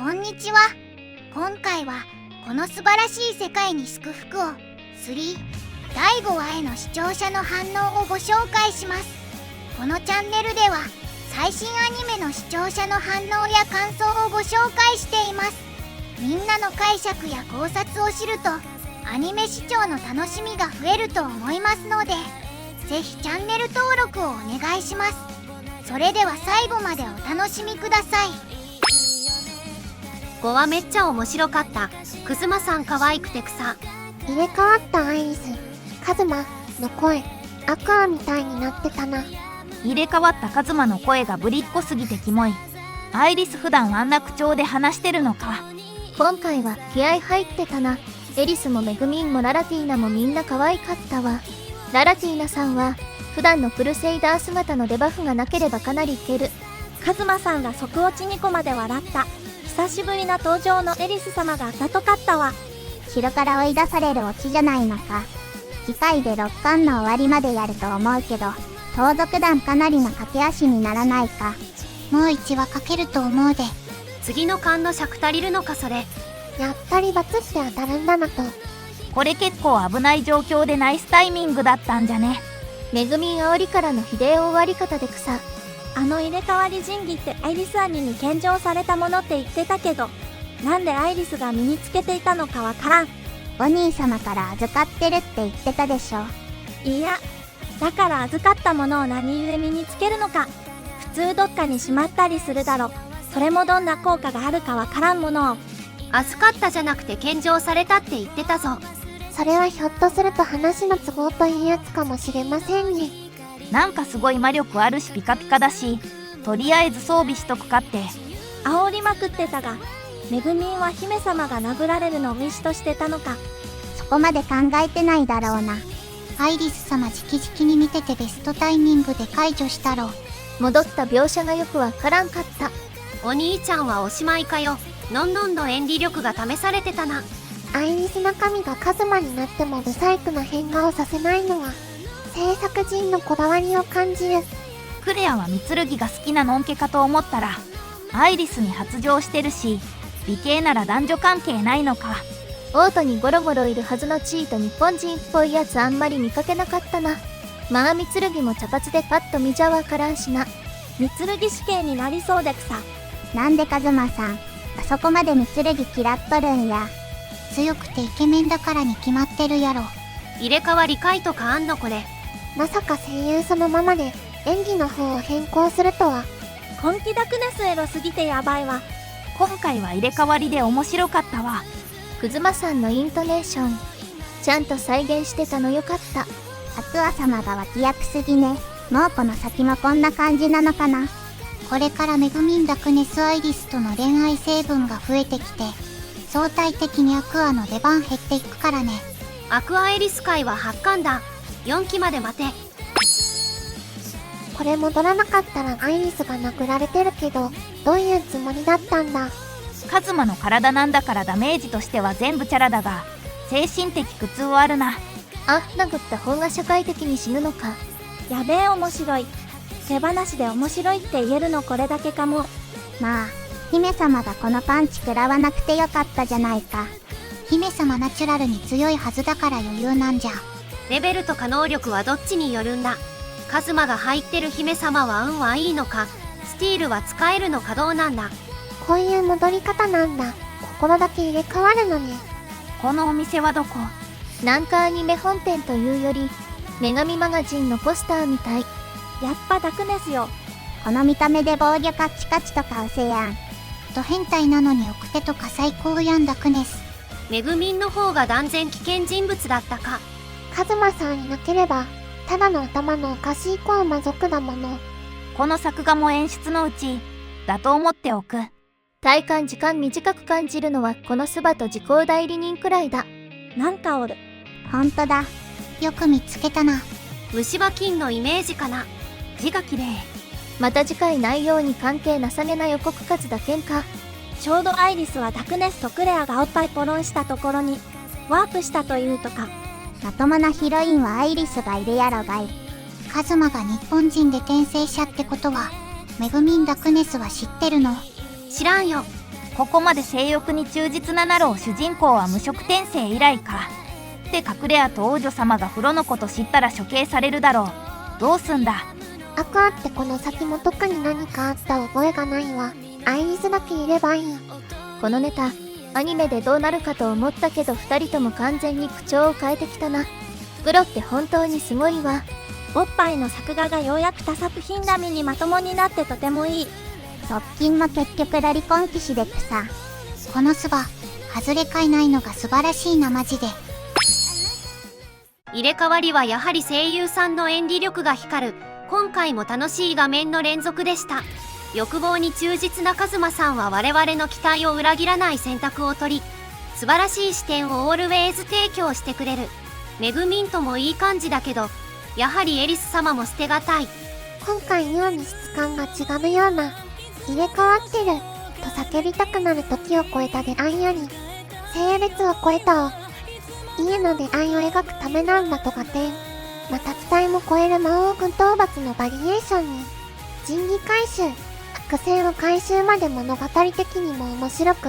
こんにちは。今回はこの素晴らしい世界に祝福を3第5話への視聴者の反応をご紹介します。このチャンネルでは最新アニメの視聴者の反応や感想をご紹介しています。みんなの解釈や考察を知るとアニメ視聴の楽しみが増えると思いますので、ぜひチャンネル登録をお願いします。それでは最後までお楽しみください。5話めっちゃ面白かった。くずまさん可愛くて草。入れ替わったアイリス、カズマの声、アクアみたいになってたな。入れ替わったカズマの声がぶりっ子すぎてキモい。アイリス普段あんな口調で話してるのか。今回は気合入ってたな。エリスもメグミンもララティーナもみんな可愛かったわ。ララティーナさんは普段のクルセイダー姿のデバフがなければかなりいける。カズマさんが即落ち2個まで笑った。久しぶりな登場のエリス様があざとかったわ。城から追い出されるオチじゃないのか。次回で6巻の終わりまでやると思うけど、盗賊団かなりの駆け足にならないか。もう1話かけると思うで。次の巻の尺足りるのかそれ。やっぱりバツって当たるんだなと。これ結構危ない状況でナイスタイミングだったんじゃね。メグミン煽りからの秀で終わり方で草。あの入れ替わり神器ってアイリス兄に献上されたものって言ってたけど、なんでアイリスが身につけていたのかわからん。お兄様から預かってるって言ってたでしょ。いや、だから預かったものを何故身につけるのか。普通どっかにしまったりするだろ。それもどんな効果があるかわからんものを。預かったじゃなくて献上されたって言ってたぞ。それはひょっとすると話の都合というやつかもしれませんね。なんかすごい魔力あるしピカピカだし、とりあえず装備しとくかって。煽りまくってたが、メグミンは姫様が殴られるのをウィッシュとしてたのか。そこまで考えてないだろうな。アイリス様直々に見ててベストタイミングで解除したろう。戻った描写がよくわからんかった。お兄ちゃんはおしまいかよ。どんどん演技力が試されてたな。アイリスの神がカズマになってもブサイクな変顔をさせないのは制作陣のこだわりを感じる。クレアは三剣が好きなのんけかと思ったらアイリスに発情してるし、美形なら男女関係ないのか。オートにゴロゴロいるはずのチート日本人っぽいやつあんまり見かけなかったな。まあ三剣も茶髪でパッと見じゃわからんしな。三剣死刑になりそうで草。なんでカズマさん、あそこまで三剣嫌っとるんや。強くてイケメンだからに決まってるやろ。入れ替わり回とかあんのこれ。まさか声優そのままで演技の方を変更するとは。本気ダクネスエロすぎてやばいわ。今回は入れ替わりで面白かったわ。くずまさんのイントネーションちゃんと再現してたのよかった。アクア様が脇役すぎね。もうこの先もこんな感じなのかな。これからメグミンダクネスアイリスとの恋愛成分が増えてきて、相対的にアクアの出番減っていくからね。アクアエリス界は8巻だ。4期まで待て。これ戻らなかったらアイリスが殴られてるけど、どういうつもりだったんだ。カズマの体なんだからダメージとしては全部チャラだが、精神的苦痛はあるな。あ、殴った方が社会的に死ぬのか。やべえ面白い。手放しで面白いって言えるのこれだけかも。まあ、姫様がこのパンチ食らわなくてよかったじゃないか。姫様ナチュラルに強いはずだから余裕なんじゃ。レベルとか能力はどっちによるんだ。カズマが入ってる姫様は運はいいのか、スティールは使えるのかどうなんだ。こういう戻り方なんだ。心だけ入れ替わるのね。このお店はどこ？なんかアニメ本編というより女神マガジンのポスターみたい。やっぱダクネスよ。この見た目で防御カッチカチとかうせやん。ド変態なのに奥手とか最高やんダクネス。メグミンの方が断然危険人物だったか。カズマさんいなければただの頭のおかしい子は魔族だもの。この作画も演出のうちだと思っておく。体感時間短く感じるのはこのスバと時効代理人くらいだ。なんかおる。ほんとだ。よく見つけたな。虫歯菌のイメージかな。字が綺麗。また次回内容に関係なさげな予告数だけんか。ちょうどアイリスはダクネスとクレアがおっぱいポロンしたところにワープしたというとか。まともなヒロインはアイリスがいるやろがい。カズマが日本人で転生者ってことはメグミンダクネスは知ってるの？知らんよ。ここまで性欲に忠実なナロー主人公は無色転生以来か。って隠れ家と王女様が風呂のこと知ったら処刑されるだろう。どうすんだ。アクアってこの先も特に何かあった覚えがないわ。アイリスだけいればいい。このネタ、アニメでどうなるかと思ったけど2人とも完全に口調を変えてきたな。黒って本当にすごいわ。おっぱいの作画がようやく他作品並みにまともになってとてもいい。側近も結局ロリコン騎士でくさ。このスバ、外れかいないのが素晴らしいなマジで。入れ替わりはやはり声優さんの演技力が光る。今回も楽しい画面の連続でした。欲望に忠実なカズマさんは我々の期待を裏切らない選択を取り、素晴らしい視点をオールウェイズ提供してくれる。メグミントもいい感じだけど、やはりエリス様も捨てがたい。今回妙に質感が違うような。入れ替わってると叫びたくなる時を超えた出会いより、性別を超えたを家の出会いを描くためなんだと合点。また期待も超える魔王軍討伐のバリエーションに、仁義回収、伏線の回収まで物語的にも面白く、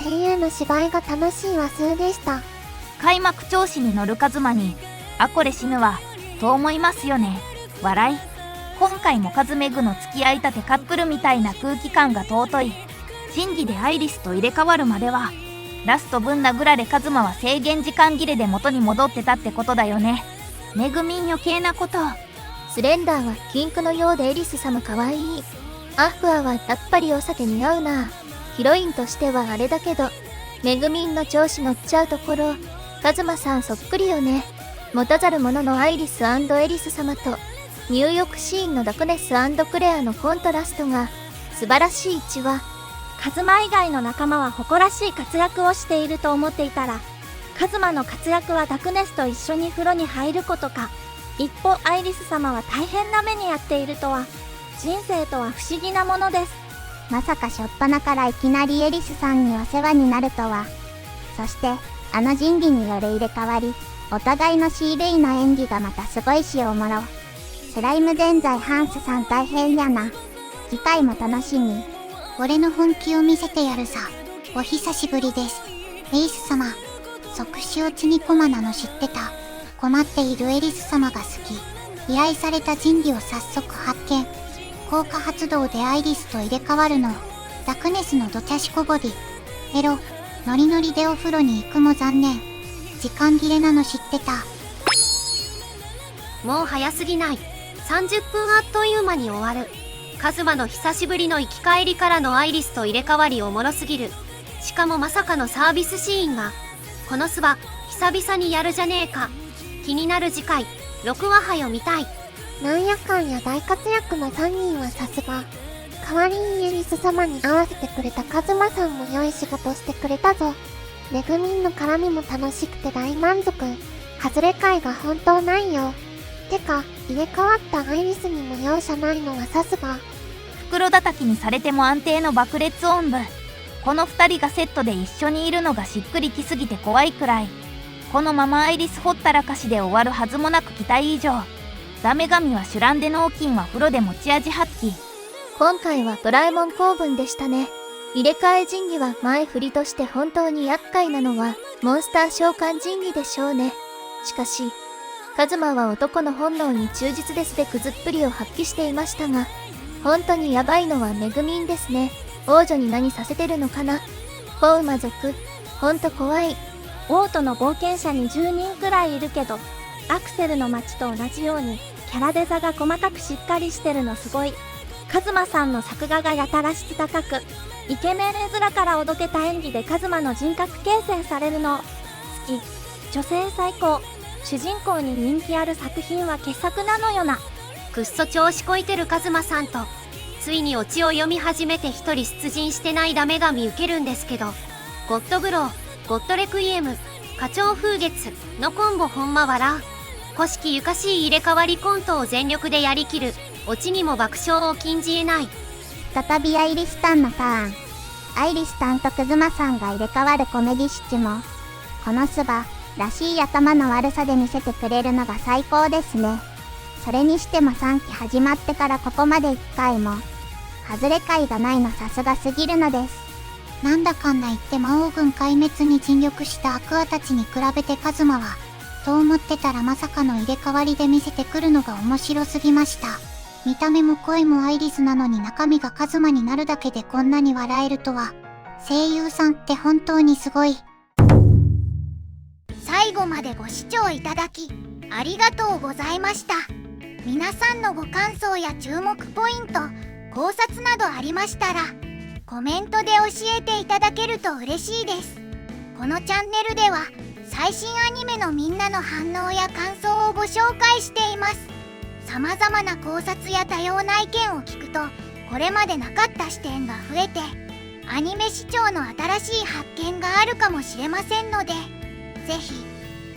声優の芝居が楽しい話数でした。開幕調子に乗るカズマに、あこれ死ぬわ、と思いますよね。笑い。今回もカズメグの付き合いたてカップルみたいな空気感が尊い。仁義でアイリスと入れ替わるまでは、ラストぶん殴られカズマは制限時間切れで元に戻ってたってことだよね。めぐみん余計なこと。スレンダーは禁句のようでエリス様かわいい。アフアはやっぱりお酒似合うな。ヒロインとしてはあれだけど、めぐみんの調子乗っちゃうところ、カズマさんそっくりよね。持たざる者のアイリス&エリス様と、入浴シーンのダクネス&クレアのコントラストが、素晴らしい1話。カズマ以外の仲間は誇らしい活躍をしていると思っていたら、カズマの活躍はダクネスと一緒に風呂に入ることか。一方アイリス様は大変な目に遭っているとは、人生とは不思議なものです。まさか初っ端からいきなりエリスさんにお世話になるとは。そしてあの仁義による入れ替わり、お互いのシーレイの演技がまたすごいしおもろ。スライムぜんざいハンスさん大変やな。次回も楽しみ。俺の本気を見せてやるさ。お久しぶりです。エリス様。即死落ちにコマなの知ってた。困っているエリス様が好き。依頼された仁義を早速発見。効果発動でアイリスと入れ替わるの。ダクネスのドチャシコボディ。エロ、ノリノリでお風呂に行くも残念。時間切れなの知ってた。もう早すぎない。30分あっという間に終わる。カズマの久しぶりの生き返りからのアイリスと入れ替わりおもろすぎる。しかもまさかのサービスシーンが。このスバ、久々にやるじゃねえか。気になる次回、6話はよ見たい。なんやかんや大活躍の3人はさすが。代わりにエリス様に合わせてくれたカズマさんも良い仕事してくれたぞ。めぐみんの絡みも楽しくて大満足。外れ会が本当ないよ。てか、入れ替わったアイリスにも容赦ないのはさすが。袋叩きにされても安定の爆裂音部。この2人がセットで一緒にいるのがしっくりきすぎて怖いくらい。このままアイリスほったらかしで終わるはずもなく期待以上。ダメ神はシュランデ納金は風呂で持ち味発揮。今回はドラえもん公文でしたね。入れ替え仁義は前振りとして本当に厄介なのはモンスター召喚仁義でしょうね。しかし、カズマは男の本能に忠実ですべくずっぷりを発揮していましたが、本当にヤバいのはめぐみんですね。王女に何させてるのかな。ホウマ族、ほんと怖い。王都の冒険者に10人くらいいるけど、アクセルの街と同じようにキャラデザが細かくしっかりしてるのすごい。カズマさんの作画がやたら質高く、イケメン絵面からおどけた演技でカズマの人格形成されるの好き。女性最高。主人公に人気ある作品は傑作なのよな。くっそ調子こいてるカズマさんと、ついにオチを読み始めて一人出陣してないダメ神受けるんですけど、ゴッドブロー、ゴッドレクイエム、花鳥風月のコンボほんま笑う。古式ゆかしい入れ替わりコントを全力でやりきる。オチにも爆笑を禁じ得ない。再びアイリスタンのターン。アイリスタンとクズマさんが入れ替わるコメディシチも、このスバらしい頭の悪さで見せてくれるのが最高ですね。それにしても3期始まってからここまで1回も外れ回がないのさすがすぎるのです。なんだかんだ言って魔王軍壊滅に尽力したアクアたちに比べてカズマは、と思ってたらまさかの入れ替わりで見せてくるのが面白すぎました。見た目も声もアイリスなのに中身がカズマになるだけでこんなに笑えるとは。声優さんって本当にすごい。最後までご視聴いただき、ありがとうございました。皆さんのご感想や注目ポイント、考察などありましたら、コメントで教えていただけると嬉しいです。このチャンネルでは、最新アニメのみんなの反応や感想をご紹介しています。様々な考察や多様な意見を聞くと、これまでなかった視点が増えて、アニメ視聴の新しい発見があるかもしれませんので、ぜひ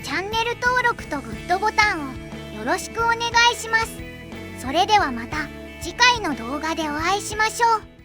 チャンネル登録とグッドボタンをよろしくお願いします。それではまた次回の動画でお会いしましょう。